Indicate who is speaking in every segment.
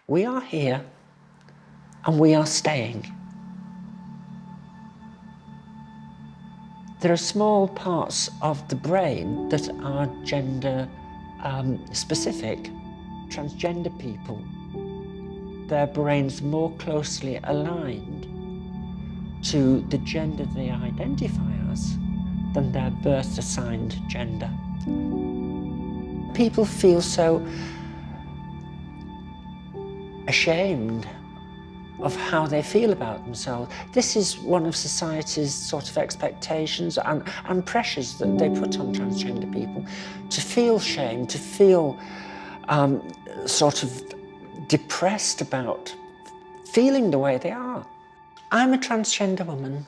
Speaker 1: We are here and we are staying. There are small parts of the brain that are gender specific. Transgender people, their brains more closely aligned to the gender they identify as than their birth assigned gender. People feel so ashamed of how they feel about themselves. This is one of society's sort of expectations and pressures that they put on transgender people, to feel shame, to feel sort of depressed about feeling the way they are. I'm a transgender woman.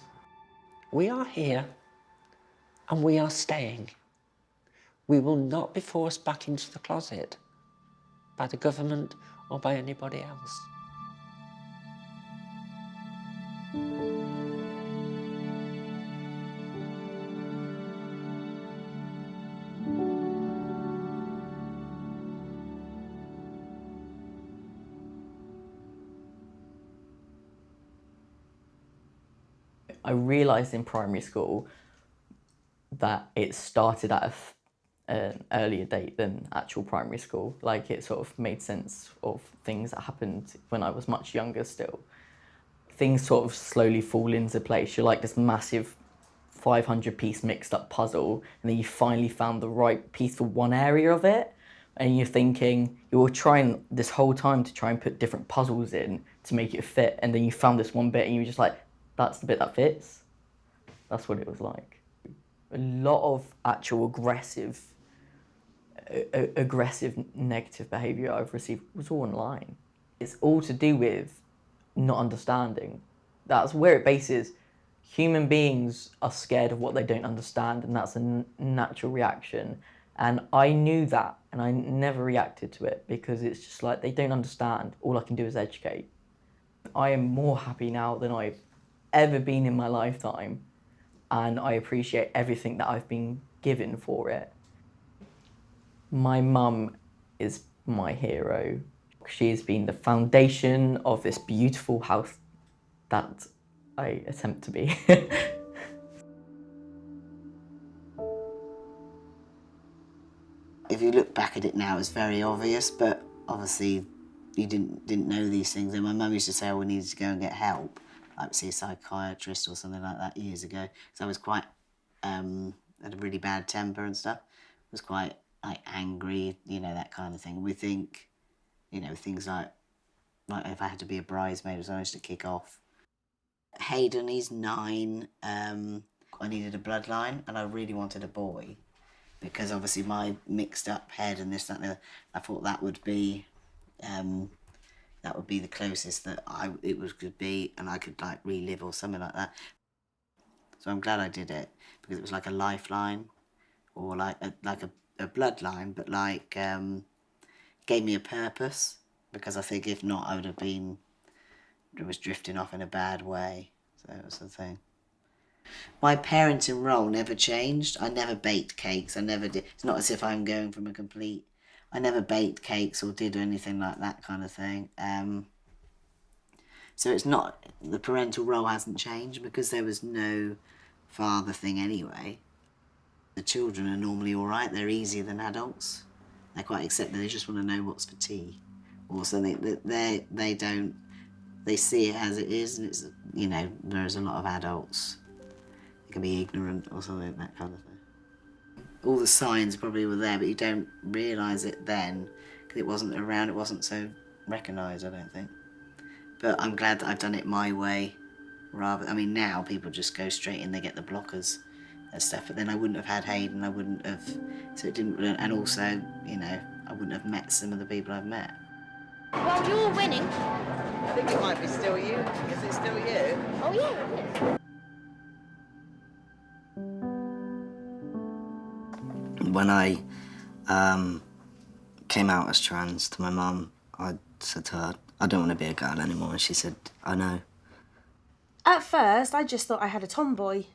Speaker 1: We are here and we are staying. We will not be forced back into the closet by the government or by anybody else.
Speaker 2: I realised in primary school that it started at an earlier date than actual primary school. Like, it sort of made sense of things that happened when I was much younger still. Things sort of slowly fall into place. You're like this massive 500-piece mixed up puzzle, and then you finally found the right piece for one area of it, and you're thinking, you were trying this whole time to try and put different puzzles in to make it fit, and then you found this one bit and you were just like, that's the bit that fits. That's what it was like. A lot of actual aggressive negative behaviour I've received was all online. It's all to do with not understanding. That's where it bases. Human beings are scared of what they don't understand, and that's a natural reaction. And I knew that, and I never reacted to it, because it's just like, they don't understand. All I can do is educate. I am more happy now than I've ever been in my lifetime, and I appreciate everything that I've been given for it. My mum is my hero. She has been the foundation of this beautiful house that I attempt to be.
Speaker 3: If you look back at it now, it's very obvious, but obviously you didn't know these things. And my mum used to say, oh, we needed to go and get help, like see a psychiatrist or something like that years ago. So I was quite, had a really bad temper and stuff. I was quite like angry, you know, that kind of thing. We think, you know, things like if I had to be a bridesmaid or something, I used to kick off. Hayden, he's 9. I needed a bloodline, and I really wanted a boy, because obviously my mixed up head and this, that, and the other, I thought that would be the closest that it could be, and I could like relive or something like that. So I'm glad I did it, because it was like a lifeline, or like a bloodline, but like gave me a purpose, because I think if not, I would have been, it was drifting off in a bad way. So it was the thing. My parenting role never changed. I never baked cakes. I never did. It's not as if I'm going from a complete... I never baked cakes or did anything like that kind of thing. So it's not... The parental role hasn't changed, because there was no father thing anyway. The children are normally all right. They're easier than adults. They're quite accepting. They just want to know what's for tea or something. They don't... They see it as it is, and it's, you know, there's a lot of adults. They can be ignorant or something, that kind of thing. All the signs probably were there, but you don't realise it then, because it wasn't around, it wasn't so recognised, I don't think. But I'm glad that I've done it my way, rather... I mean, now people just go straight in, they get the blockers and stuff, but then I wouldn't have had Hayden, I wouldn't have... So it didn't... And also, you know, I wouldn't have met some of the people I've met.
Speaker 4: Well, you're winning.
Speaker 5: I think it might be still you. Is it still you?
Speaker 4: Oh, yeah, it is.
Speaker 3: When I came out as trans to my mum, I said to her, I don't want to be a girl anymore, and she said, I know.
Speaker 6: At first, I just thought I had a tomboy.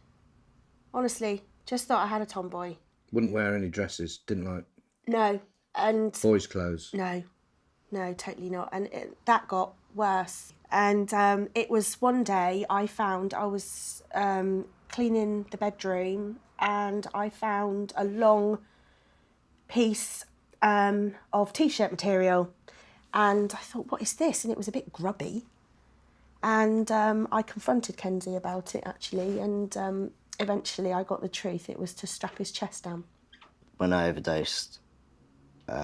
Speaker 6: Honestly, just thought I had a tomboy.
Speaker 7: Wouldn't wear any dresses, didn't like...
Speaker 6: No, and...
Speaker 7: Boys' clothes?
Speaker 6: No. No, totally not. And that got worse. And it was one day I was cleaning the bedroom and I found a long piece of T-shirt material. And I thought, what is this? And it was a bit grubby. And I confronted Kenzie about it, actually. And eventually I got the truth. It was to strap his chest down.
Speaker 7: When I overdosed,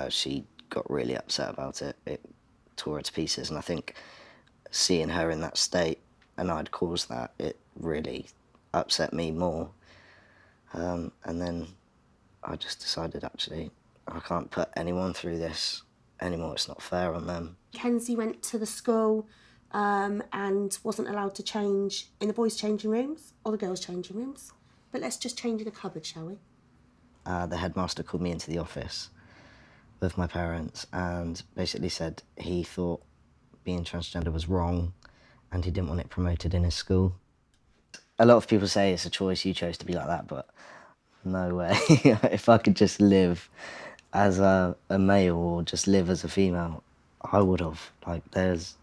Speaker 7: she got really upset about it. It tore her to pieces, and I think seeing her in that state and I'd caused that, it really upset me more. And then I just decided, actually, I can't put anyone through this anymore. It's not fair on them.
Speaker 6: Kenzie went to the school and wasn't allowed to change in the boys' changing rooms or the girls' changing rooms. But let's just change in a cupboard, shall we?
Speaker 7: The headmaster called me into the office with my parents and basically said he thought being transgender was wrong and he didn't want it promoted in his school. A lot of people say it's a choice, you chose to be like that, but no way. If I could just live as a male or just live as a female, I would have. Like, there's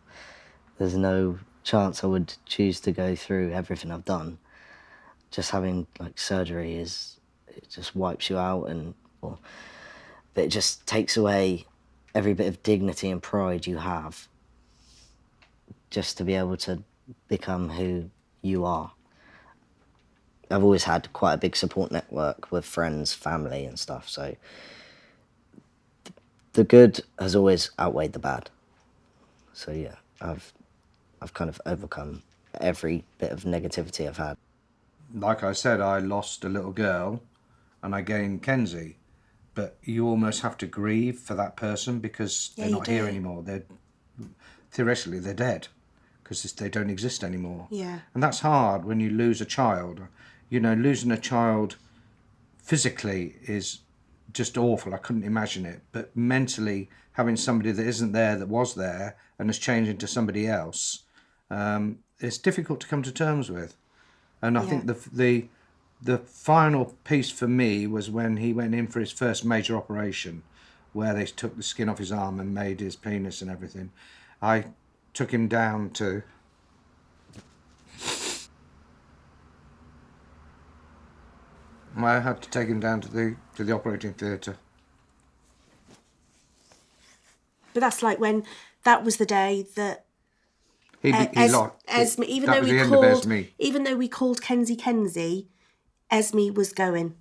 Speaker 7: no chance I would choose to go through everything I've done. Just having like surgery it just wipes you out, and but it just takes away every bit of dignity and pride you have just to be able to become who you are. I've always had quite a big support network with friends, family and stuff, so the good has always outweighed the bad. So yeah, I've kind of overcome every bit of negativity I've had.
Speaker 8: Like I said, I lost a little girl and I gained Kenzie, but you almost have to grieve for that person because they're not here anymore. Theoretically, they're dead because they don't exist anymore.
Speaker 6: Yeah.
Speaker 8: And that's hard when you lose a child. You know, losing a child physically is just awful. I couldn't imagine it. But mentally, having somebody that isn't there that was there and has changed into somebody else, it's difficult to come to terms with. And I think the final piece for me was when he went in for his first major operation, where they took the skin off his arm and made his penis and everything. I took him down to... I had to take him down to the operating theatre.
Speaker 6: But that's like when that was the day that
Speaker 8: He lost.
Speaker 6: Esme, even though we called Kenzie, Esme was going.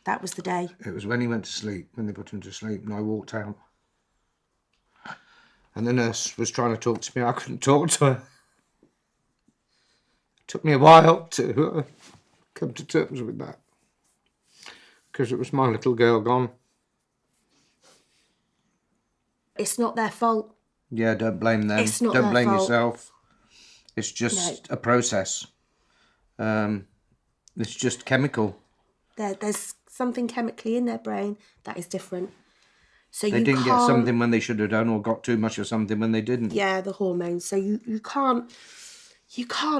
Speaker 6: That was the day.
Speaker 8: It was when he went to sleep, when they put him to sleep, and I walked out. And the nurse was trying to talk to me. I couldn't talk to her. It took me a while to come to terms with that. Because it was my little girl gone.
Speaker 6: It's not their fault.
Speaker 8: Yeah, don't blame them.
Speaker 6: It's not
Speaker 8: don't
Speaker 6: their
Speaker 8: blame
Speaker 6: fault.
Speaker 8: yourself. It's just a process. It's just chemical.
Speaker 6: There's something chemically in their brain that is different. So
Speaker 8: They didn't get something when they should have done, or got too much of something when they didn't.
Speaker 6: Yeah, the hormones. So you can't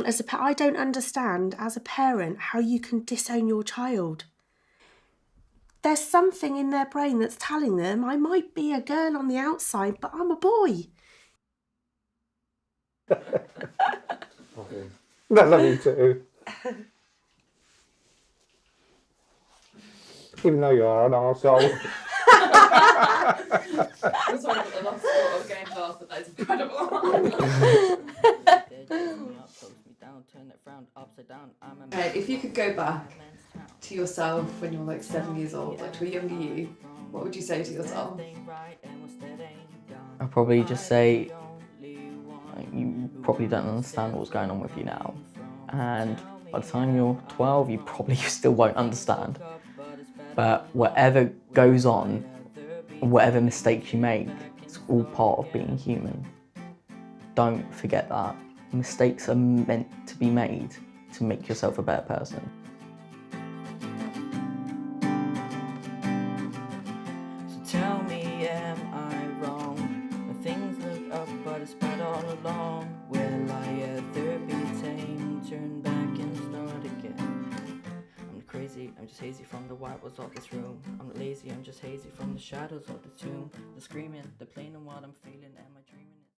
Speaker 6: as a parent. I don't understand as a parent how you can disown your child. There's something in their brain that's telling them, I might be a girl on the outside, but I'm a boy.
Speaker 8: Okay. I love you too. Even though you are an arsehole.
Speaker 9: I'm sorry, but the last thought I was going to ask, but that is incredible. Okay, if you could go back to yourself when you were like 7 years old, like to a younger you, what would you say to yourself?
Speaker 2: I'd probably just say, you probably don't understand what's going on with you now. And by the time you're 12, you probably still won't understand. But whatever goes on, whatever mistakes you make, it's all part of being human. Don't forget that. Mistakes are meant to be made to make yourself a better person. So tell me, am I wrong? When things look up, but it's bad all along. Will I ever be tame? Turn back and start again. I'm crazy, I'm just hazy from and the white was of this room. I'm not lazy, I'm just hazy from the shadows of the tomb. The screaming, the playing and what I'm feeling.